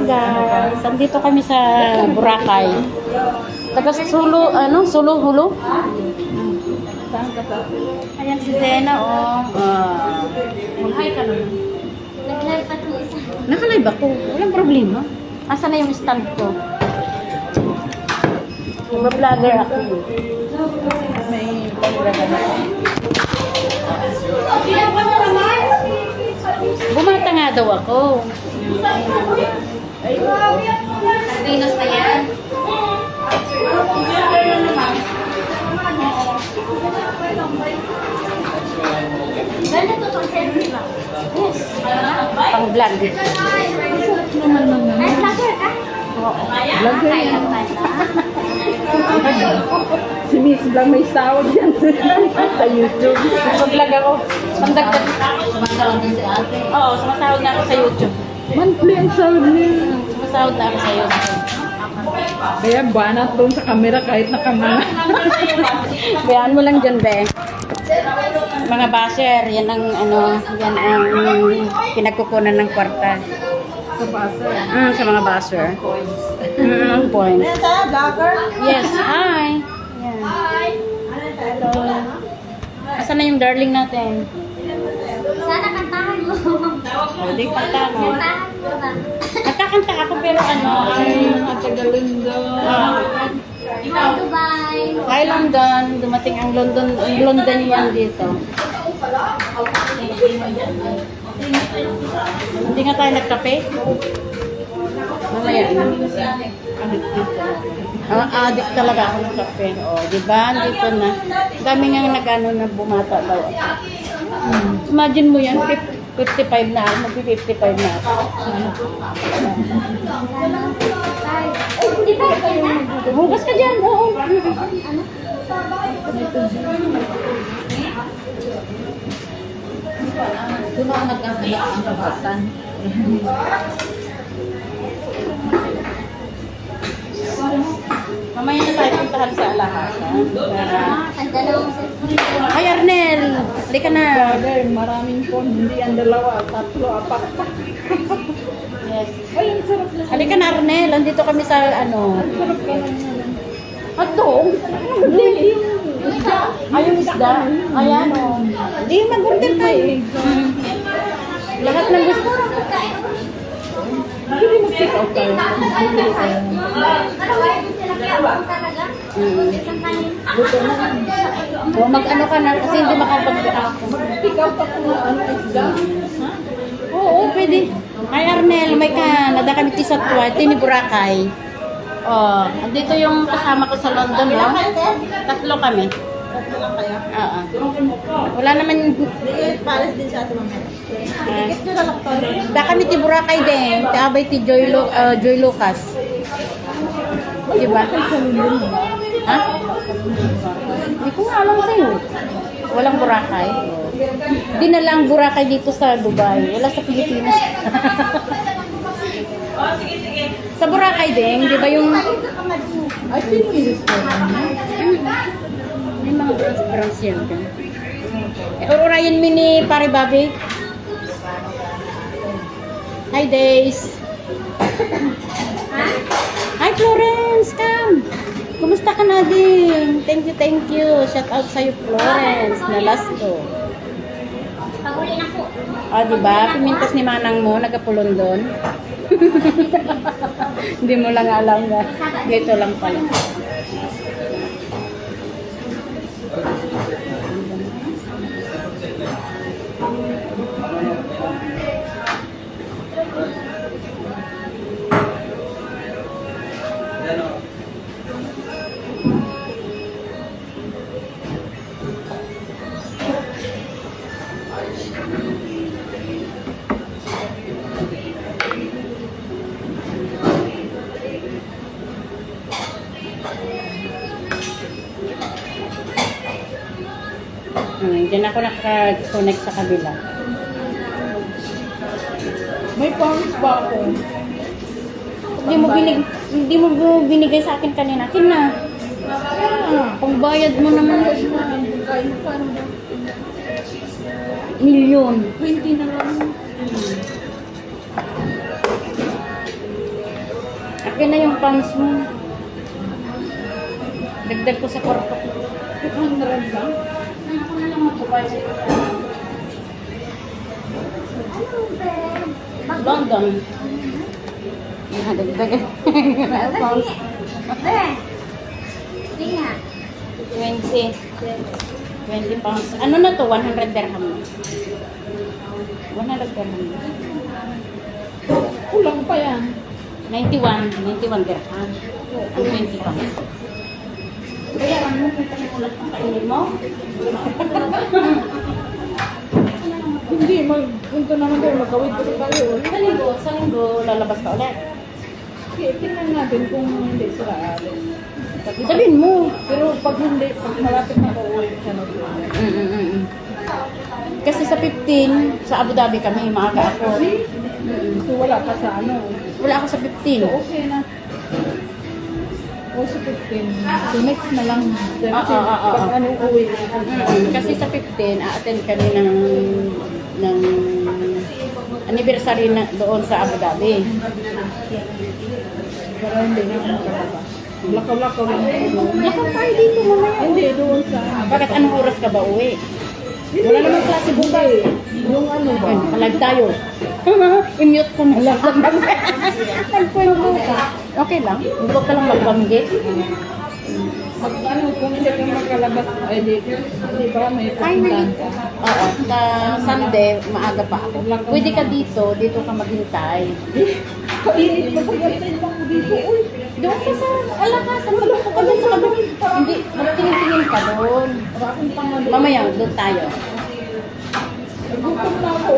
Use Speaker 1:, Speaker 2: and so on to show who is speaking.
Speaker 1: guys, andito kami sa Boracay. Taga Sulo, Sulo Hulo.
Speaker 2: Saan ka sa?
Speaker 1: Ayan si Zena, oh.
Speaker 2: Hi ka naman.
Speaker 3: Nag-live pa itong isa.
Speaker 1: Nakalive ako. Walang problema. Asa na yung stand ko? Vlogger ako.
Speaker 2: May pag-draga na.
Speaker 1: Bumata nga daw ako.
Speaker 3: Sardinas pa yan. Ganda to pang selfie ba?
Speaker 1: Yes. Pang vlog.
Speaker 2: Naman lang naman.
Speaker 3: Ay, vlogger ka?
Speaker 2: Vlogger
Speaker 3: Kaya
Speaker 2: yan.
Speaker 3: pala.
Speaker 2: Si Miss Blang may sahod yan sa YouTube.
Speaker 1: Pag-vlog ako. Pandagdag.
Speaker 3: Sumasawag din si ate.
Speaker 1: Oo, sumasahod na ako sa YouTube.
Speaker 2: Monthly ang sahod niya.
Speaker 1: Sumasahod na ako sa YouTube.
Speaker 2: Kaya banat doon sa camera kahit nakamana.
Speaker 1: Bayaan mo lang dyan, be. Mga basher, yan ang yan ang pinagkukunan ng kwarta.
Speaker 2: Sa basa.
Speaker 1: Sa mga basher. Ang points.
Speaker 2: Vlogger?
Speaker 1: Yes, hi. Yan. Asan na yung darling natin?
Speaker 3: Sana kantahan mo.
Speaker 1: Hindi kanta mo.
Speaker 3: Kantahan mo ba?
Speaker 1: Nagkakanta ako pero ay
Speaker 2: Ate Galindo.
Speaker 3: Hi, Dubai.
Speaker 1: Hi London, dumating ang London yan dito. Hindi nga tayo nagkape? Mamaya na. Addict talaga ako ng kape. O, di ba? Dito na. Dami nga nag-ano na bumata daw. Imagine mo yan, 55 na ako, mag-55 na ako.
Speaker 3: Ay, hindi ba ito na?
Speaker 1: Hugas ka dyan, oo.
Speaker 2: Doon ako nagkasala ang kabatan.
Speaker 1: Mamaya na tayo puntahan sa Alahasa.
Speaker 3: Ang dalawang selfie.
Speaker 1: Ay, Arnel! Halika na.
Speaker 2: Brother, maraming phone. Hindi ang dalawa, tatlo, apat.
Speaker 1: Yes.
Speaker 2: Ay, ang sarap na.
Speaker 1: Halika na, Arnel. Andito kami sa
Speaker 2: Ang sarap ka lang naman.
Speaker 1: Ato?
Speaker 2: Hindi, yung isda.
Speaker 1: Ay, yung isda. Ayan, o. Hindi, mag-order tayo. Lahat ng gusto.
Speaker 2: Hindi mag-check out tayo. Luto na lang.
Speaker 1: O, mag-ano ka na kasi hindi makapag-ako.
Speaker 2: Pick out ako ng ano, isda. Ha?
Speaker 1: Oo, pwede. Ay, Arnel, may Canada kami tisatwa. Ito ni Boracay. Oh, andito yung kasama ko sa London, no? Tatlo kami.
Speaker 2: Tatlo lang kaya.
Speaker 1: Oo. Wala naman.
Speaker 2: Pares din sa ating mga. Tikit nyo na lang to.
Speaker 1: Da kami ti Boracay din. Ti abay ti Joy Lucas. Diba?
Speaker 2: Sa London ba?
Speaker 1: Ha? Hindi ko nga alam sa'yo. Walang Boracay. Di na lang Boracay dito sa Dubai. Wala sa Pilipinas. Sa Boracay din, di ba yung
Speaker 2: Ay, Pilipinas ko.
Speaker 1: may mga branch yan. Urayan mo ni Pare Bobby. Hi, Days. Hi, Florence. Come. Kumusta ka na din? Thank you. Shout out sa'yo, Florence. Nalasto.
Speaker 3: Pahuli na po.
Speaker 1: Diba? Pimintas ni Manang mo, nagapulon doon. Hindi mo lang alam na. Dito lang pala. Diyan ako naka-connect sa kabila.
Speaker 2: May pawis ba ako?
Speaker 1: Hindi mo binigay sa akin kanina. Akin na. Pangbayad mo naman. Milyon.
Speaker 2: 20 na lang.
Speaker 1: Akin na yung pants mo. Dagdag ko sa kwarto ko.
Speaker 2: 200 lang.
Speaker 1: Ako na lang magbabayad sa ito. Bagay. Dagdag. Pants.
Speaker 3: Sige nga.
Speaker 1: 20 pounds. Ano na to? 100 dirham. 100 dirham.
Speaker 2: Kulang pa yan.
Speaker 1: 91 dirham. Ang 20 pounds. Kaya ano kung pangulat ang kainin mo?
Speaker 2: Hindi, punto naman tayo, magkawid ko tayo.
Speaker 1: Sa linggo, lalabas ka ulit.
Speaker 2: Okay, tingnan natin kung hindi sila alis.
Speaker 1: Sabihin mo.
Speaker 2: Pero pag hindi, pag malapit na pauwi, siya na
Speaker 1: Kasi sa 15, sa Abu Dhabi kami, maaga ako.
Speaker 2: So wala pa sa ano.
Speaker 1: Wala ako sa
Speaker 2: So
Speaker 1: 15.
Speaker 2: okay na. O sa 15. So next na lang. Kasi
Speaker 1: Oo.
Speaker 2: pag ano uwi.
Speaker 1: Kasi sa 15, a-attend kami ng anniversary na doon sa Abu Dhabi.
Speaker 2: Para hindi na makalabas. Lakaw-lakaw lang doon.
Speaker 1: Lakaw tayo dito mamaya.
Speaker 2: Hindi, doon sa...
Speaker 1: Bakit anong oras ka ba uwi?
Speaker 2: Wala naman klase bukas. Yung ano ba?
Speaker 1: Ay, palag tayo. I-mute ko na lang. Nagkwento ka. Okay lang. Huwag ka lang magbanggit.
Speaker 2: Mag ano, kung hindi ka makalabas, ay di ba may pupuntahan ka?
Speaker 1: Oo. Sa Sunday, maaga pa ako. Pwede ka dito. Dito ka maghintay.
Speaker 2: Kainit pa sa ganyan lang ko dito. Uy,
Speaker 1: Doon ka sa alakasan. Maloko ka doon sa kabang. Hindi. Magtingin-tingin ka doon.
Speaker 2: maraming pangalan.
Speaker 1: Mamaya, doon tayo.
Speaker 2: Nagutom na ako.